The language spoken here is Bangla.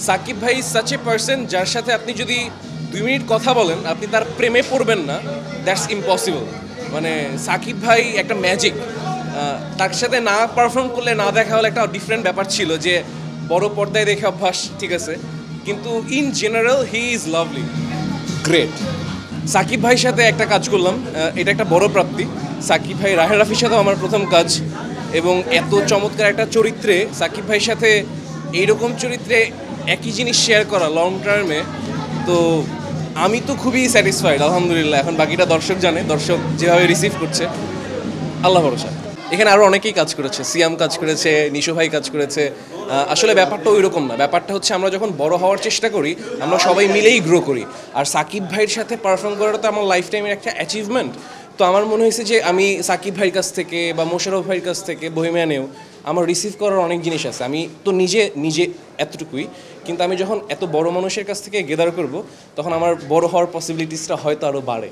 সাকিব ভাই সাচ এ পার্সন যার সাথে আপনি যদি 2 মিনিট কথা বলেন আপনি তার প্রেমে পড়বেন না, দ্যাটস ইম্পসিবল। মানে সাকিব ভাই একটা ম্যাজিক। তার সাথে না পারফর্ম করলে, না দেখা হলে একটা ডিফারেন্ট ব্যাপার ছিল যে বড় পর্দায় দেখে অভ্যাস, ঠিক আছে, কিন্তু in general he is lovely, great. Shakib ভাইয়ের সাথে একটা কাজ করলাম, এটা একটা বড় প্রাপ্তি। সাকিব ভাই, রাহেল রাফির সাথেও আমার প্রথম কাজ, এবং এত চমৎকার একটা চরিত্রে সাকিব ভাইয়ের সাথে এইরকম চরিত্রে একই জিনিস শেয়ার করা লং টার্মে, তো আমি তো খুবই স্যাটিসফাইড আলহামদুলিল্লাহ। এখন বাকিটা দর্শক জানে, দর্শক যেভাবে রিসিভ করছে, আল্লাহ ভরসা। এখানে আরও অনেকেই কাজ করেছে, সিয়াম কাজ করেছে, নিশো ভাই কাজ করেছে। আসলে ব্যাপারটা ওই রকম না, ব্যাপারটা হচ্ছে আমরা যখন বড় হওয়ার চেষ্টা করি আমরা সবাই মিলেই গ্রো করি। আর সাকিব ভাইয়ের সাথে পারফর্ম করাটা তো আমার লাইফ টাইমের একটা অ্যাচিভমেন্ট। তো আমার মনে হয়েছে যে আমি সাকিব ভাইয়ের কাছ থেকে বা মোশাররফ ভাইয়ের কাছ থেকে, বহিমিয়ানেও আমার রিসিভ করার অনেক জিনিস আছে। আমি তো নিজে নিজে এতটুকুই, কিন্তু আমি যখন এত বড় মানুষের কাছ থেকে গেদার করব তখন আমার বড় হওয়ার পসিবিলিটিসটা হয়তো আরও বাড়ে।